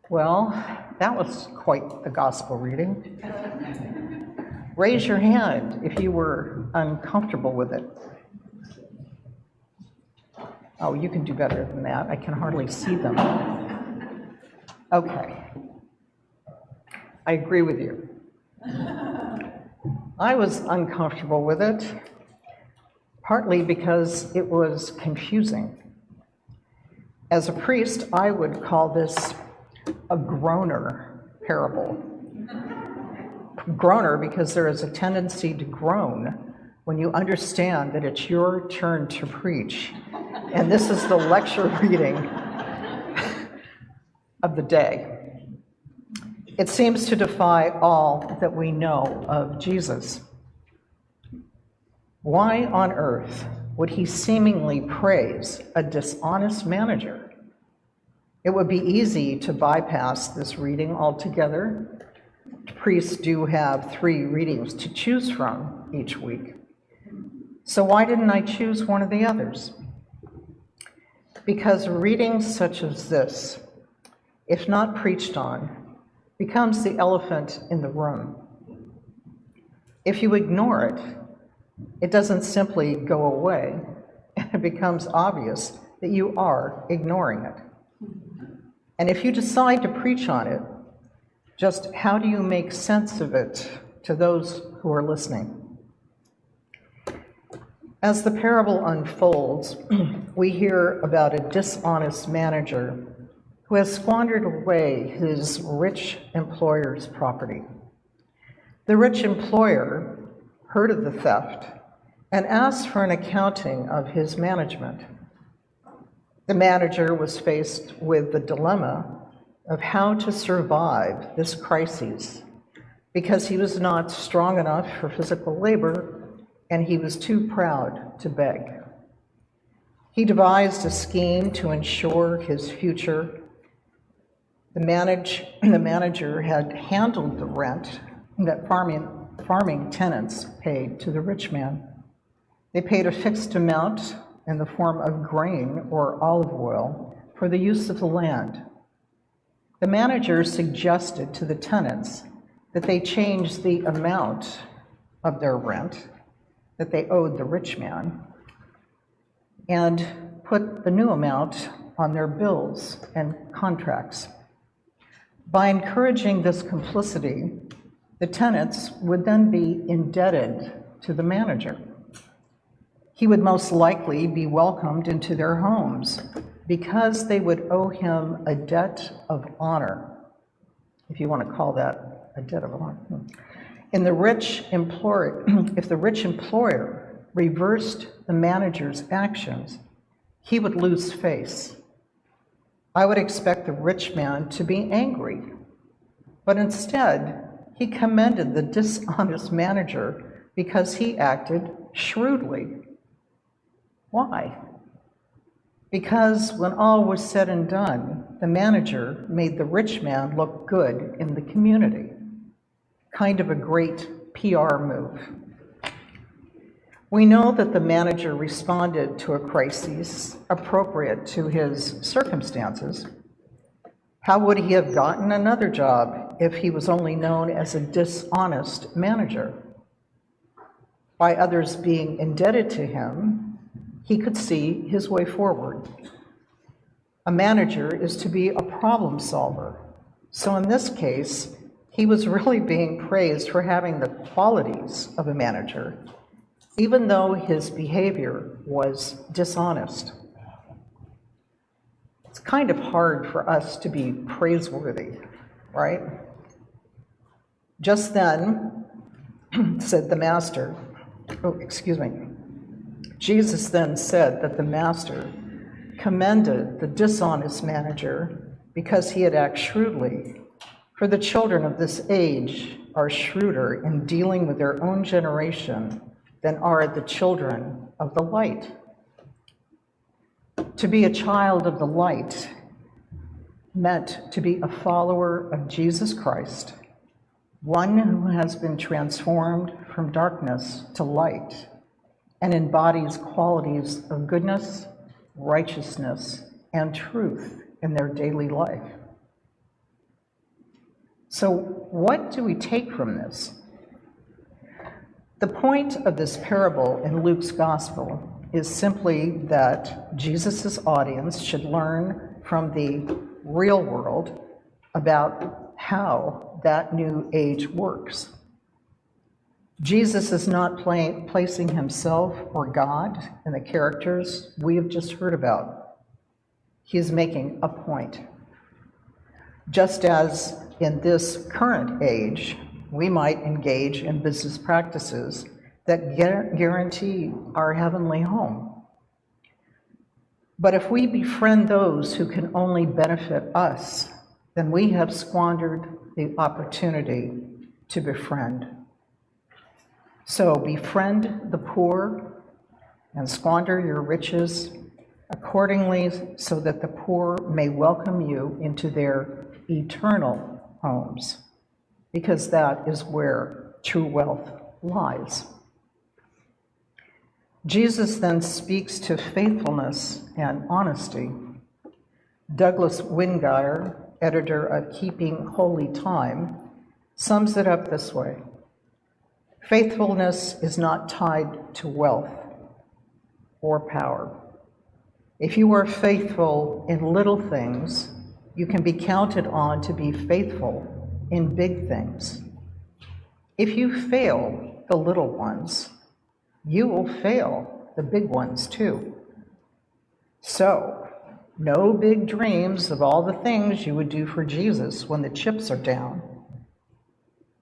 Well, that was quite the gospel reading. Raise your hand if you were uncomfortable with it. Oh, you can do better than that. I can hardly see them. Okay. I agree with you. I was uncomfortable with it, partly because it was confusing. As a priest, I would call this a groaner parable. Groaner because there is a tendency to groan when you understand that it's your turn to preach. And this is the lecture reading of the day. It seems to defy all that we know of Jesus. Why on earth would he seemingly praise a dishonest manager? It would be easy to bypass this reading altogether. Priests do have 3 readings to choose from each week. So why didn't I choose one of the others? Because readings such as this, if not preached on, becomes the elephant in the room. If you ignore it, it doesn't simply go away, and it becomes obvious that you are ignoring it. And if you decide to preach on it, just how do you make sense of it to those who are listening? As the parable unfolds, we hear about a dishonest manager who has squandered away his rich employer's property. The rich employer heard of the theft and asked for an accounting of his management. The manager was faced with the dilemma of how to survive this crisis because he was not strong enough for physical labor and he was too proud to beg. He devised a scheme to ensure his future. The manager had handled the rent that farming tenants paid to the rich man. They paid a fixed amount in the form of grain or olive oil for the use of the land. The manager suggested to the tenants that they change the amount of their rent that they owed the rich man and put the new amount on their bills and contracts. By encouraging this complicity, the tenants would then be indebted to the manager. He would most likely be welcomed into their homes because they would owe him a debt of honor, if you want to call that a debt of honor. If the rich employer reversed the manager's actions, he would lose face. I would expect the rich man to be angry, but instead, he commended the dishonest manager because he acted shrewdly. Why? Because when all was said and done, the manager made the rich man look good in the community. Kind of a great PR move. We know that the manager responded to a crisis appropriate to his circumstances. How would he have gotten another job if he was only known as a dishonest manager? By others being indebted to him, he could see his way forward. A manager is to be a problem solver. So in this case, he was really being praised for having the qualities of a manager, even though his behavior was dishonest. It's kind of hard for us to be praiseworthy, right? Just then, said the master, Jesus then said that the master commended the dishonest manager because he had acted shrewdly. For the children of this age are shrewder in dealing with their own generation than are the children of the light. To be a child of the light meant to be a follower of Jesus Christ, one who has been transformed from darkness to light and embodies qualities of goodness, righteousness, and truth in their daily life. So what do we take from this? The point of this parable in Luke's gospel is simply that Jesus' audience should learn from the real world about how that new age works. Jesus is not placing himself or God in the characters we have just heard about. He is making a point. Just as in this current age, we might engage in business practices that guarantee our heavenly home. But if we befriend those who can only benefit us, then we have squandered the opportunity to befriend. So befriend the poor and squander your riches accordingly, so that the poor may welcome you into their eternal homes, because that is where true wealth lies. Jesus then speaks to faithfulness and honesty. Douglas Wingire, editor of Keeping Holy Time, sums it up this way: faithfulness is not tied to wealth or power. If you are faithful in little things, you can be counted on to be faithful in big things. If you fail the little ones, you will fail the big ones too. So, no big dreams of all the things you would do for Jesus when the chips are down.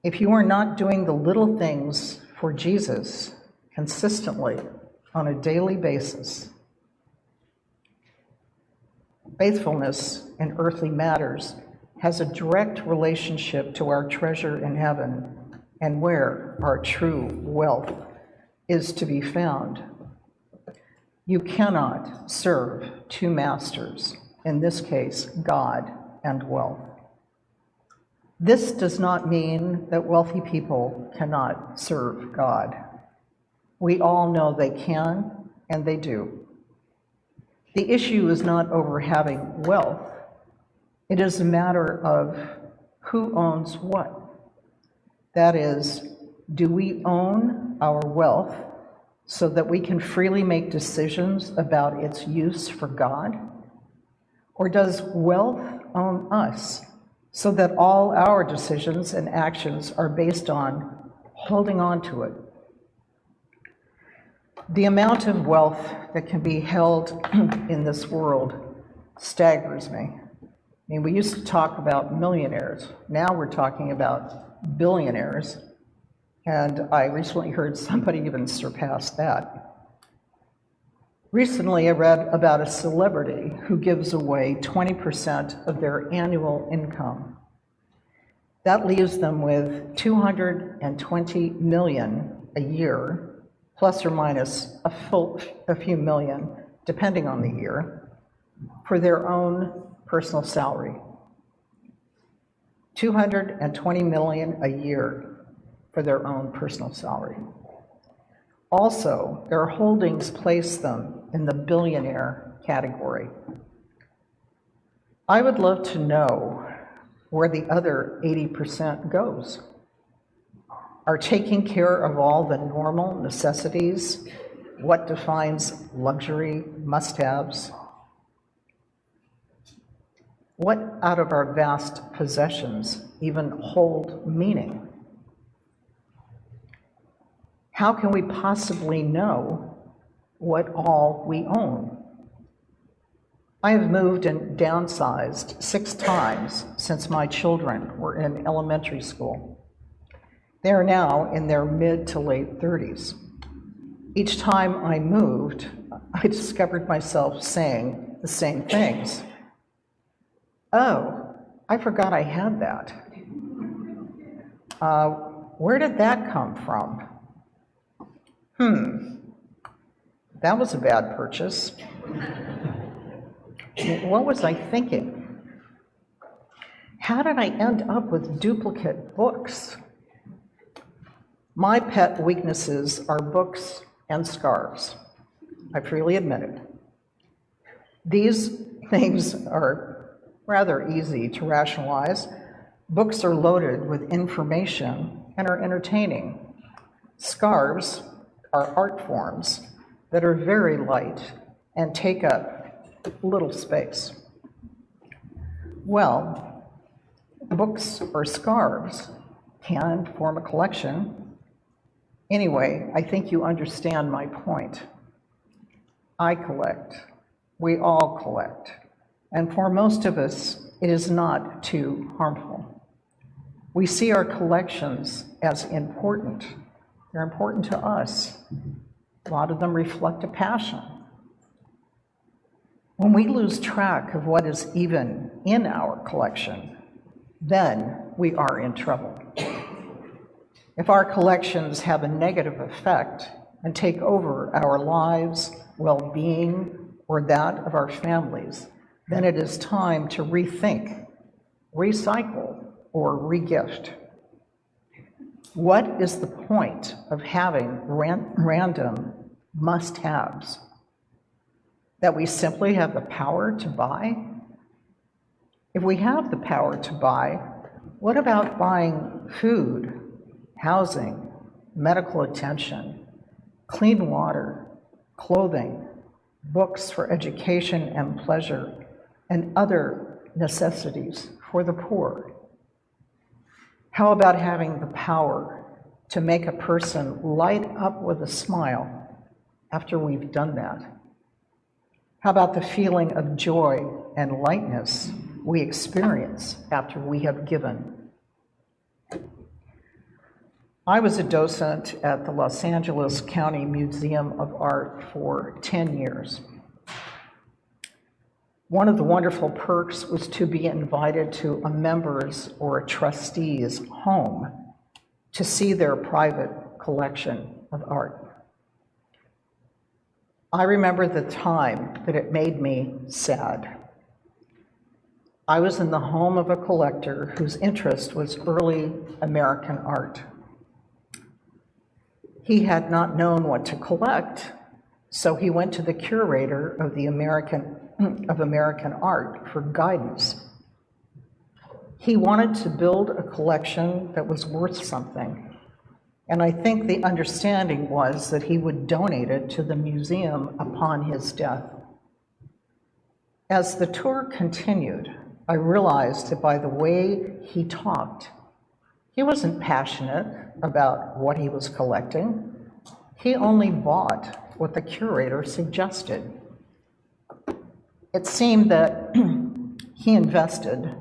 If you are not doing the little things for Jesus consistently on a daily basis, faithfulness in earthly matters has a direct relationship to our treasure in heaven and where our true wealth is to be found. You cannot serve two masters, in this case, God and wealth. This does not mean that wealthy people cannot serve God. We all know they can, and they do. The issue is not over having wealth. It is a matter of who owns what. That is, do we own our wealth so that we can freely make decisions about its use for God? Or does wealth own us so that all our decisions and actions are based on holding on to it? The amount of wealth that can be held in this world staggers me. I mean, we used to talk about millionaires. Now we're talking about billionaires. And I recently heard somebody even surpass that. Recently, I read about a celebrity who gives away 20% of their annual income. That leaves them with $220 million a year, plus or minus a few million, depending on the year, for their own personal salary. $220 million a year for their own personal salary. Also, their holdings place them in the billionaire category. I would love to know where the other 80% goes. Are taking care of all the normal necessities what defines luxury must-haves? What out of our vast possessions even hold meaning? How can we possibly know what all we own? I have moved and downsized 6 times since my children were in elementary school. They are now in their mid to late 30s. Each time I moved, I discovered myself saying the same things. Oh, I forgot I had that. Where did that come from? That was a bad purchase. What was I thinking? How did I end up with duplicate books? My pet weaknesses are books and scarves. I freely admit it. These things are rather easy to rationalize, Books are loaded with information and are entertaining. Scarves are art forms that are very light and take up little space. Well, books or scarves can form a collection. Anyway, I think you understand my point. I collect. We all collect. And for most of us, it is not too harmful. We see our collections as important. They're important to us. A lot of them reflect a passion. When we lose track of what is even in our collection, then we are in trouble. If our collections have a negative effect and take over our lives, well-being, or that of our families, then it is time to rethink, recycle, or regift. What is the point of having random must-haves? That we simply have the power to buy? If we have the power to buy, what about buying food, housing, medical attention, clean water, clothing, books for education and pleasure, and other necessities for the poor? How about having the power to make a person light up with a smile after we've done that? How about the feeling of joy and lightness we experience after we have given? I was a docent at the Los Angeles County Museum of Art for 10 years. One of the wonderful perks was to be invited to a member's or a trustee's home to see their private collection of art. I remember the time that it made me sad. I was in the home of a collector whose interest was early American art. He had not known what to collect, so he went to the curator of the American art for guidance. He wanted to build a collection that was worth something, and I think the understanding was that he would donate it to the museum upon his death. As the tour continued, I realized that by the way he talked, he wasn't passionate about what he was collecting. He only bought what the curator suggested. It seemed that he invested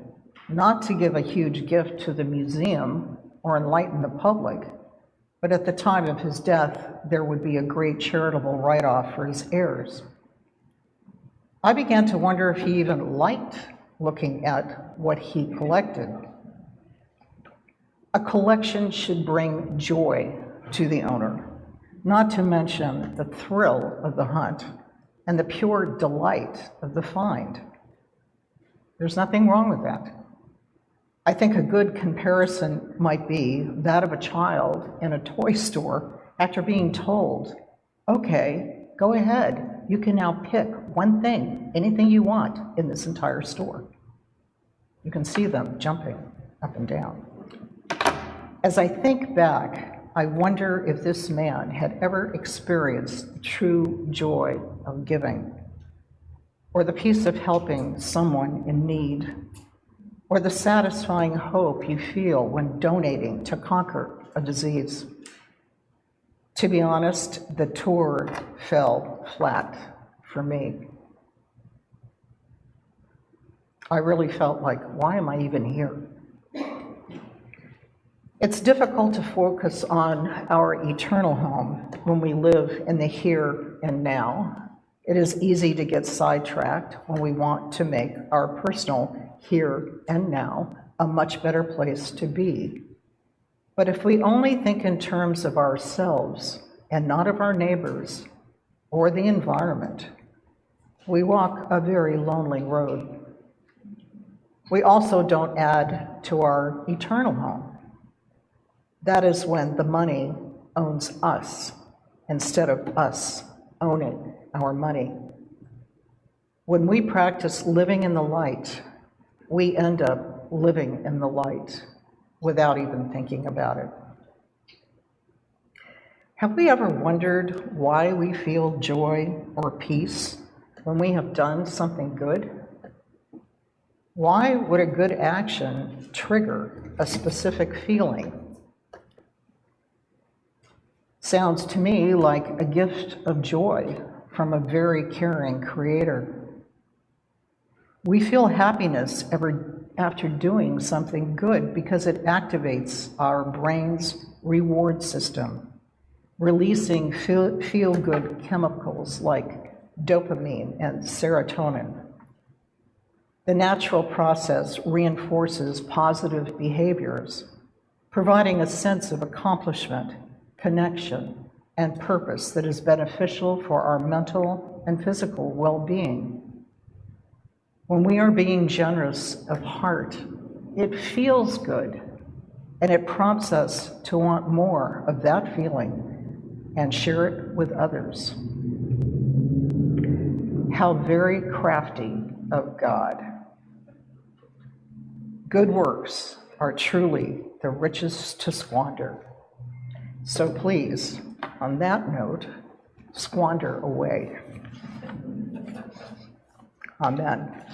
not to give a huge gift to the museum or enlighten the public, but at the time of his death, there would be a great charitable write-off for his heirs. I began to wonder if he even liked looking at what he collected. A collection should bring joy to the owner, not to mention the thrill of the hunt and the pure delight of the find. There's nothing wrong with that. I think a good comparison might be that of a child in a toy store after being told, okay, go ahead, you can now pick one thing, anything you want in this entire store. You can see them jumping up and down. As I think back, I wonder if this man had ever experienced the true joy of giving, or the peace of helping someone in need, or the satisfying hope you feel when donating to conquer a disease. To be honest, the tour fell flat for me. I really felt like, why am I even here? It's difficult to focus on our eternal home when we live in the here and now. It is easy to get sidetracked when we want to make our personal here and now a much better place to be. But if we only think in terms of ourselves and not of our neighbors or the environment, we walk a very lonely road. We also don't add to our eternal home. That is when the money owns us instead of us owning our money. When we practice living in the light, we end up living in the light without even thinking about it. Have we ever wondered why we feel joy or peace when we have done something good? Why would a good action trigger a specific feeling? Sounds to me like a gift of joy from a very caring Creator. We feel happiness after doing something good because it activates our brain's reward system, releasing feel-good chemicals like dopamine and serotonin. The natural process reinforces positive behaviors, providing a sense of accomplishment, connection, and purpose that is beneficial for our mental and physical well-being. When we are being generous of heart, it feels good, and it prompts us to want more of that feeling and share it with others. How very crafty of God. Good works are truly the richest to squander. So please, on that note, squander away. Amen.